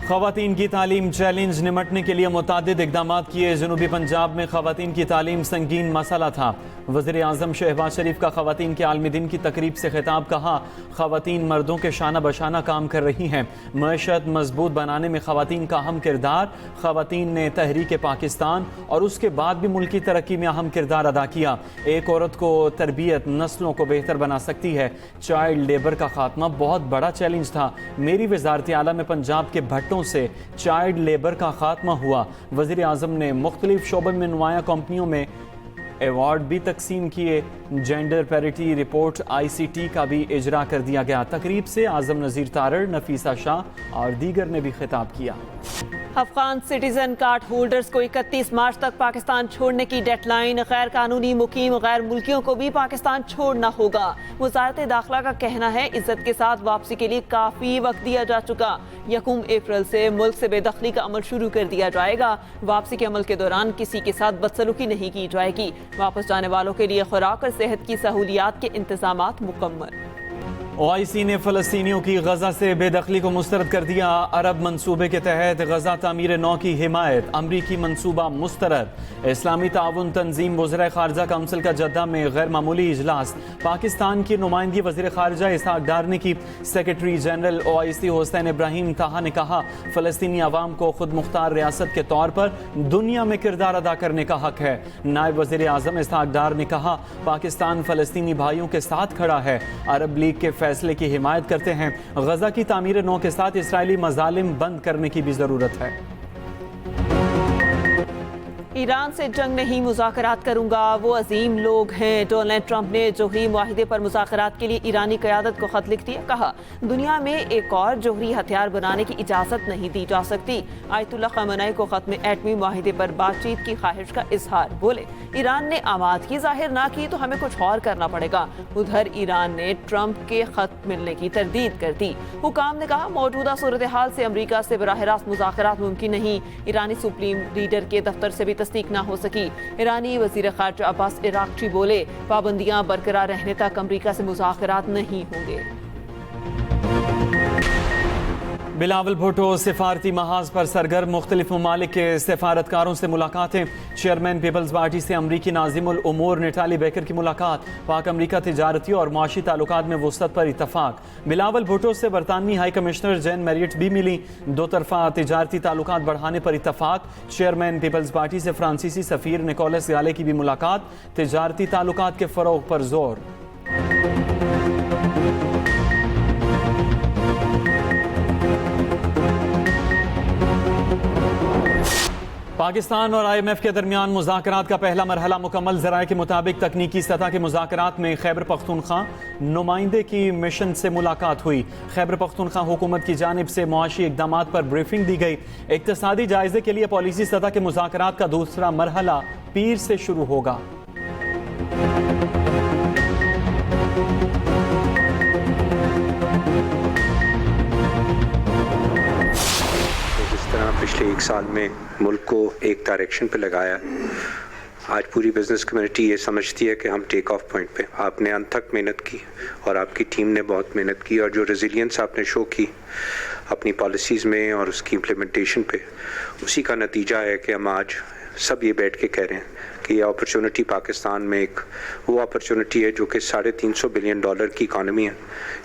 ख़वातीन की तालीम चैलेंज निमटने के लिए मुतादिद इक़दाम किए। जनूबी पंजाब में ख़वातीन की तालीम संगीन मसला था। वज़ीर आज़म शहबाज शरीफ का ख़वातीन के आलमी दिन की तकरीब से खिताब। कहा, ख़वातीन मर्दों के शाना बशाना काम कर रही हैं। मईशत मजबूत बनाने में ख़वातीन का अहम किरदार। ख़वातीन ने तहरीक पाकिस्तान और उसके बाद भी मुल्क की तरक्की में अहम किरदार अदा किया। एक औरत को तरबियत नस्लों को बेहतर बना सकती है। चाइल्ड लेबर का खात्मा बहुत बड़ा चैलेंज था। मेरी वज़ारत आला में पंजाब के भट्टों से चाइल्ड लेबर का खात्मा हुआ। वज़ीर आज़म ने मुख्तलिफ शोबों में नुमाया कंपनियों में अवार्ड भी तकसीम किए। जेंडर पैरिटी रिपोर्ट ICT का भी इजरा कर दिया गया। तकरीब से आज़म नज़ीर तारड़, नफीसा शाह और दीगर ने भी खिताब किया। अफगान सिटीजन कार्ड होल्डर्स को 31 मार्च तक पाकिस्तान छोड़ने की डेडलाइन। गैर कानूनी मुकीम गैर मुल्कियों को भी पाकिस्तान छोड़ना होगा। वजारत दाखिला का कहना है इज्जत के साथ वापसी के लिए काफ़ी वक्त दिया जा चुका। 1 अप्रैल से मुल्क से बेदखली का अमल शुरू कर दिया जाएगा। वापसी के अमल के दौरान किसी के साथ बदसलूकी नहीं की जाएगी। वापस जाने वालों के लिए खुराक और सेहत की सहूलियात के इंतजामात मुकम्मल। OIC ने फ़लस्तीनियों की गजा से बेदखली को मुस्तरद कर दिया। अरब मंसूबे के तहत गजा तामीर नौ की हिमायत। अमरीकी मंसूबा मुस्तरद। इस्लामी ताउन तंजीम वज़ीर ख़ारजा काउंसिल का जद्दा में गैर मामूली इजलास। पाकिस्तान की नुमाइंदगी वज़ीर ख़ारजा इसहाक डार ने की। Secretary general OIC Hussain Ibrahim ताहा ने कहा, फ़लस्तीनी अवाम को खुद मुख्तार रियासत के तौर पर दुनिया में किरदार अदा करने का हक है। नायब वज़ीर आज़म इसहाक डार ने कहा, पाकिस्तान फ़लस्तीनी भाइयों के साथ खड़ा है। अरब लीग के फैसले की हिमायत करते हैं। गजा की तामीर नौ के साथ इसराइली मजालिम बंद करने की भी जरूरत है। ईरान से जंग नहीं, मुज़ाकरात करूंगा, वो अजीम लोग हैं। डोनाल्ड ट्रंप ने जोहरी मुआहिदे पर मुज़ाकरात के लिए ईरानी क़यादत को खत लिख दिया। कहा, दुनिया में एक और जोहरी हथियार बनाने की इजाज़त नहीं दी जा सकती। आयतुल्लाह ख़ामेनी को खत में एटमी मुआहिदे पर बातचीत की ख्वाहिश का इजहार। बोले, ईरान ने आमादगी जाहिर ना की तो हमें कुछ और करना पड़ेगा। उधर ईरान ने ट्रंप के खत मिलने की तरदीद कर दी। हुकाम ने कहा, मौजूदा सूरत हाल से अमरीका से बराह रास्त मुज़ाकरात मुमकिन नहीं। ईरानी सुप्रीम लीडर के दफ्तर से भी तस्दीक ना हो सकी। ईरानी वज़ीर ख़ारजा अब्बास इराक़ची बोले, पाबंदियां बरकरार रहने तक अमरीका से मुज़ाकरात नहीं होंगे। बिलावल भुट्टो सिफारती महाज पर सरगर्म। मुख्तलिफ ममालिक के सिफारतकारों से मुलाकातें। चेयरमैन पीपल्स पार्टी से अमरीकी नाज़िमुल उमूर नेटाली बेकर की मुलाकात। पाक अमरीका तिजारती और माशी ताल्लुकात में वुसअत पर इतफाक। बिलावल भुट्टो से बरतानवी हाई कमिश्नर जैन मैरियट भी मिली। दो तरफा तिजारती ताल्लुकात बढ़ाने पर इतफाक। चेयरमैन पीपल्स पार्टी से फ्रांसीसी सफ़ीर निकोलस गाले की भी मुलाकात। तिजारती ताल्लुकात के फ़रोग़ पर जोर। पाकिस्तान और IMF के दरमियान मुज़ाकरात का पहला मरहला मुकम्मल। ज़राए के मुताबिक तकनीकी सतह के मुज़ाकरात में खैबर पख्तूनख्वा नुमाइंदे की मिशन से मुलाकात हुई। खैबर पख्तूनख्वा हुकूमत की जानिब से मुआशी इक़दामात पर ब्रीफिंग दी गई। इक़्तिसादी जायज़े के लिए पॉलिसी सतह के मुज़ाकरात का दूसरा मरहला पीर से शुरू होगा। पिछले 1 साल में मुल्क को एक डायरेक्शन पे लगाया। आज पूरी बिजनेस कम्युनिटी ये समझती है कि हम टेक ऑफ पॉइंट पे। आपने अनथक मेहनत की और आपकी टीम ने बहुत मेहनत की, और जो रेजिलियंस आपने शो की अपनी पॉलिसीज़ में और उसकी इम्प्लीमेंटेशन पे, उसी का नतीजा है कि हम आज सब ये बैठ के कह रहे हैं कि ये अपॉर्चुनिटी पाकिस्तान में एक वो अपॉर्चुनिटी है जो कि $350 बिलियन की इकानमी है।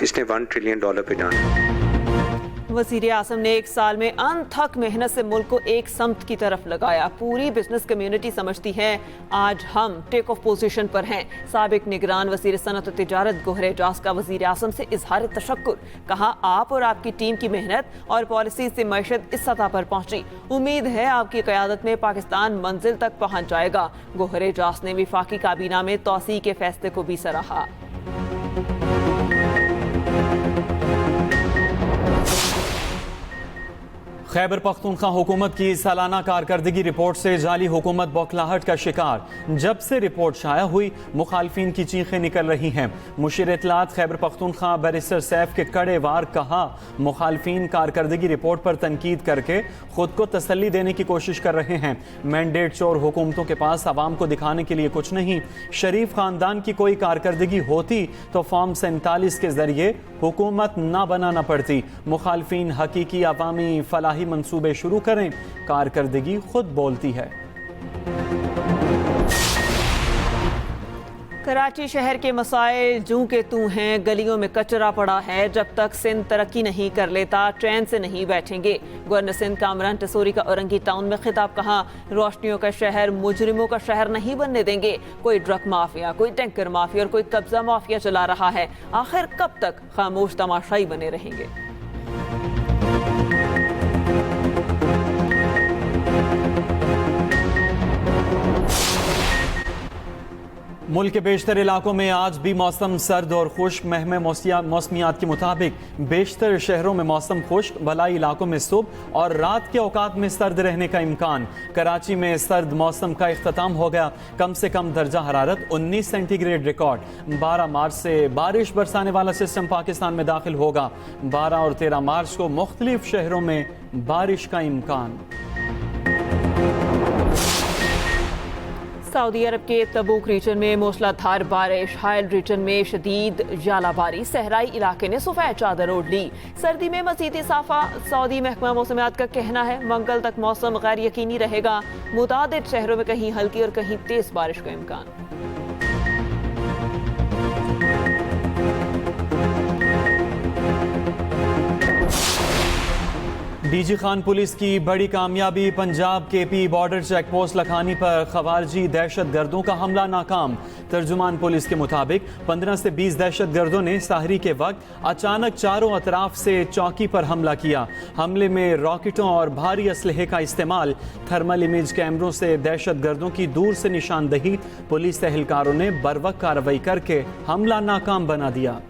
इसने $1 ट्रिलियन पे जाना है। वज़ीर आज़म ने 1 साल में अनथक मेहनत से मुल्क को एक समत की तरफ लगाया। पूरी बिजनेस कम्युनिटी समझती है आज हम टेक ऑफ पोजीशन पर हैं। साबिक निगरान वज़ीर सनत और तिजारत गोहर एजाज का वज़ीर आज़म से इजहार तशक्कुर। कहा, आप और आपकी टीम की मेहनत और पॉलिसी से मईशत इस सतह पर पहुंची। उम्मीद है आपकी क़यादत में पाकिस्तान मंजिल तक पहुंच जाएगा। गोहर एजाज ने वफाकी काबीना में तौसीअ के फैसले को भी सराहा। खैबर पख्तूनख्वा हुकूमत की सालाना कारकर्दगी रिपोर्ट से जाली हुकूमत बौखलाहट का शिकार। जब से रिपोर्ट शाया हुई, मुखालफिन की चीखें निकल रही हैं। मुशीर इत्तलात खैबर पख्तूनख्वा बैरिस्टर सैफ के कड़े वार। कहा, मुखालफिन कारकर्दगी रिपोर्ट पर तनकीद करके खुद को तसल्ली देने की कोशिश कर रहे हैं। मैंडेट चोर हुकूमतों के पास आवाम को दिखाने के लिए कुछ नहीं। शरीफ खानदान की कोई कारकर्दगी होती तो फॉर्म 47 के जरिए हुकूमत ना बनाना पड़ती। मुखालफिन हकीकी अवामी फलाही इफ्तिताही मंसूबे शुरू करें, कारकर्दगी खुद बोलती है। कराची शहर के मसाइल जूं के तू हैं, गलियों में कचरा पड़ा है। जब तक सिंध तरक्की नहीं कर लेता, ट्रेन से नहीं बैठेंगे। गवर्नर सिंध कामरान टसूरी का औरंगी टाउन में खिताब। कहा, रोशनियों का शहर मुजरिमों का शहर नहीं बनने देंगे। कोई ड्रग माफिया, कोई टैंकर माफिया और कोई कब्जा माफिया चला रहा है। आखिर कब तक खामोश तमाशाई बने रहेंगे। मुल्क के बेशतर इलाकों में आज भी मौसम सर्द और खुश्क। महकमे मौसमियात के मुताबिक बेशतर शहरों में मौसम खुश्क, भलाई इलाकों में सुबह और रात के औकात में सर्द रहने का इम्कान। कराची में सर्द मौसम का इख्तिताम हो गया। कम से कम दर्जा हरारत 19 सेंटीग्रेड रिकॉर्ड। 12 मार्च से बारिश बरसाने वाला सिस्टम पाकिस्तान में दाखिल होगा। 12 और 13 मार्च को मुख्तलिफ शहरों में बारिश का इम्कान। सऊदी अरब के तबूक रीजन में मूसलाधार बारिश, हायल रीजन में शदीद जालाबारी। सहराई इलाके ने सफेद चादर ओढ़ ली। सर्दी में मज़ीद इजाफा। सऊदी महकमा मौसमियात का कहना है मंगल तक मौसम गैर यकीनी रहेगा। मुतादिद शहरों में कहीं हल्की और कहीं तेज बारिश का इम्कान। डीजी खान पुलिस की बड़ी कामयाबी। Punjab KP border check post Lakhani पर खवारजी दहशत गर्दों का हमला नाकाम। तर्जुमान पुलिस के मुताबिक 15 से 20 दहशत गर्दों ने साहरी के वक्त अचानक चारों अतराफ से चौकी पर हमला किया। हमले में रॉकेटों और भारी असलहे का इस्तेमाल। थर्मल इमेज कैमरों से दहशत गर्दों की दूर से निशानदही। पुलिस एहलकारों ने बरवक्त कार्रवाई करके हमला नाकाम बना दिया।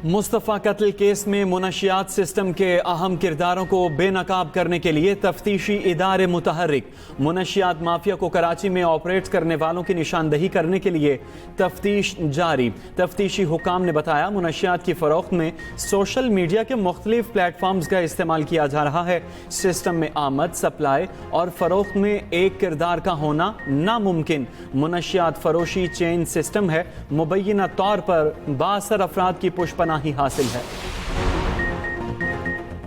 मुस्तफ़ा कत्ल केस में मुनशियात सिस्टम के अहम किरदारों को बेनकाब करने के लिए तफ्तीशी इदारे मुतहर्रिक। मुनशियात माफिया को कराची में ऑपरेट करने वालों की निशानदही करने के लिए तफ्तीश जारी। तफ्तीशी हुकाम ने बताया, मुनशियात की फ़रोख्त में सोशल मीडिया के मुख्तलिफ प्लेटफॉर्म्स का इस्तेमाल किया जा रहा है। सिस्टम में आमद, सप्लाई और फ़रोख्त में एक किरदार का होना नामुमकिन। मुनशियात फरोशी चेन सिस्टम है। मुबैना तौर पर बासर अफराद की पुष्पना ही हासिल है।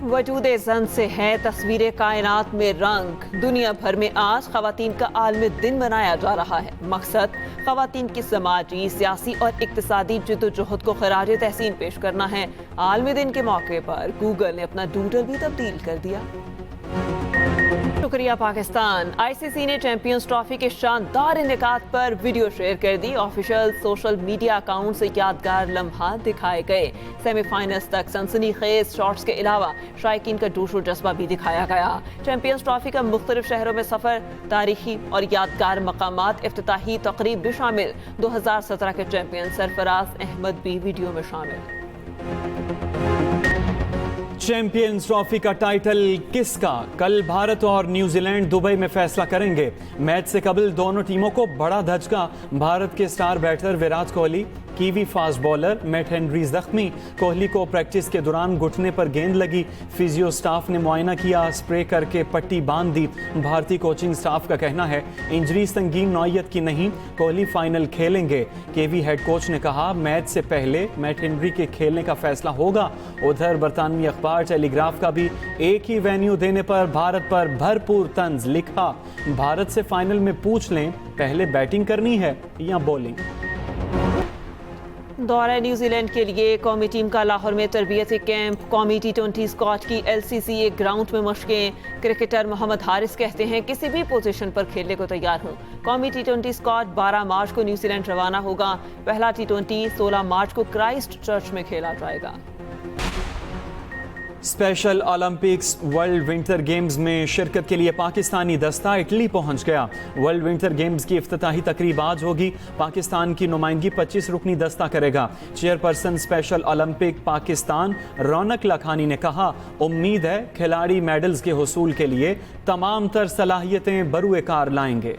वजूदे ज़न से है तस्वीरें कायनात में रंग। दुनिया भर में आज ख़वातीन का आलमी दिन मनाया जा रहा है। मकसद ख़वातीन की समाजी, सियासी और इक्तिसादी जद्दोजहद को खराज तहसीन पेश करना है। आलमी दिन के मौके पर गूगल ने अपना डूडल भी तब्दील कर दिया। शुक्रिया पाकिस्तान। आईसीसी ने चैंपियंस ट्रॉफी के शानदार इनेकाद पर वीडियो शेयर कर दी। ऑफिशियल सोशल मीडिया अकाउंट से यादगार लम्हात दिखाए गए। सेमीफाइनल्स तक सनसनीखेज शॉट्स के अलावा शायकीन का जोश और जज्बा भी दिखाया गया। चैंपियंस ट्रॉफी का मुख्तलिफ शहरों में सफर, तारीखी और यादगार मकामात, इफ्तिताही तकरीब भी शामिल। 2017 के चैंपियन सरफराज अहमद भी वीडियो में शामिल। चैंपियंस ट्रॉफी का टाइटल किसका? कल भारत और न्यूजीलैंड दुबई में फैसला करेंगे। मैच से कबल दोनों टीमों को बड़ा धचका। भारत के star batter Virat Kohli, Kiwi fast bowler Matt Henry जख्मी। कोहली को प्रैक्टिस के दौरान घुटने पर गेंद लगी। फिजियो स्टाफ ने मुआयना किया, स्प्रे करके पट्टी बांध दी। भारतीय कोचिंग स्टाफ का कहना है इंजरी संगीन नौयत की नहीं, कोहली फाइनल खेलेंगे। केवी हेड कोच ने कहा मैच से पहले मैट हेनरी के खेलने का फैसला होगा। उधर बरतानवी अखबार टेलीग्राफ का भी एक ही वेन्यू देने पर भारत पर भरपूर तंज लिखा, भारत से फाइनल में पूछ लें पहले बैटिंग करनी है या बॉलिंग। दौरा न्यूजीलैंड के लिए कौमी टीम का लाहौर में तरबियती कैंप। कौमी T20 स्क्वाड की LCCA ग्राउंड में मशकें। क्रिकेटर मोहम्मद हारिस कहते हैं किसी भी पोजीशन पर खेलने को तैयार हूं। कौमी T20 स्क्वाड 12 मार्च को न्यूजीलैंड रवाना होगा। पहला T20 16 मार्च को क्राइस्ट चर्च में खेला जाएगा। Special Olympics world winter games में शिरकत के लिए पाकिस्तानी दस्ता इटली पहुंच गया। वर्ल्ड विंटर गेम्स की इफ्तिताही तकरीब आज होगी। पाकिस्तान की नुमाइंदगी 25 रुकनी दस्ता करेगा। चेयरपर्सन स्पेशल ओलंपिक पाकिस्तान रौनक लखानी ने कहा, उम्मीद है खिलाड़ी मेडल्स के हुसूल के लिए तमाम तर सलाहियतें बरूए कार लाएंगे।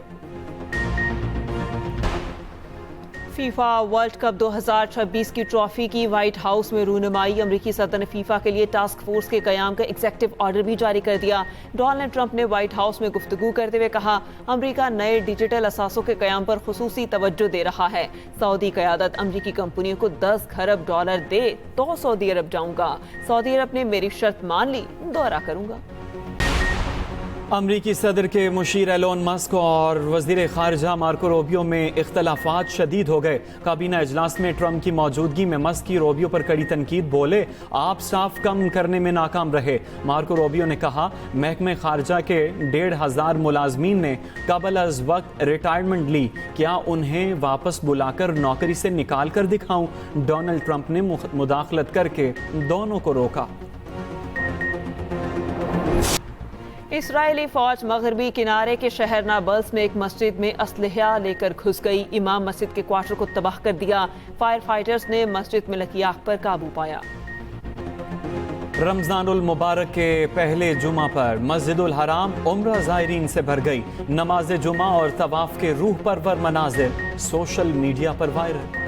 फीफा वर्ल्ड कप 2026 की ट्रॉफी की व्हाइट हाउस में रूनुमाई। अमरीकी सदर ने फीफा के लिए टास्क फोर्स के कयाम का एग्जेक्टिव ऑर्डर भी जारी कर दिया। डोनाल्ड ट्रंप ने व्हाइट हाउस में गुफ्तगू करते हुए कहा, अमरीका नए डिजिटल असासों के कयाम पर खुसूसी तवज्जो दे रहा है। सऊदी क़यादत अमरीकी कंपनियों को $10 खरब दे तो सऊदी अरब जाऊंगा। सऊदी अरब ने मेरी शर्त मान ली, दौरा करूंगा। अमरीकी सदर के मुशीर एलोन मस्क और वज़ीर ख़ारिजा मार्को रूबियो में इख्तलाफात शदीद हो गए। काबीना इजलास में ट्रंप की मौजूदगी में मस्क की रूबियो पर कड़ी तनकीद, बोले आप स्टाफ कम करने में नाकाम रहे। मार्को रूबियो ने कहा, महकमे ख़ारिजा के 1,500 मुलाजमीन ने कबल अज वक्त रिटायरमेंट ली, क्या उन्हें वापस बुलाकर नौकरी से निकाल कर दिखाऊं? डोनाल्ड ट्रंप ने मुदाखलत करके दोनों को रोका। इस्राएली फौज मगरबी किनारे के शहर नाबल्स में एक मस्जिद में असलहा लेकर घुस गई। इमाम मस्जिद के क्वार्टर को तबाह कर दिया। फायर फाइटर्स ने मस्जिद में लगी आग पर काबू पाया। रमजानुल मुबारक के पहले जुमा पर मस्जिदुल हराम उम्रा ज़ायरीन से भर गई। नमाज जुमा और तवाफ के रूह परवर मनाज़िर सोशल मीडिया पर वायरल।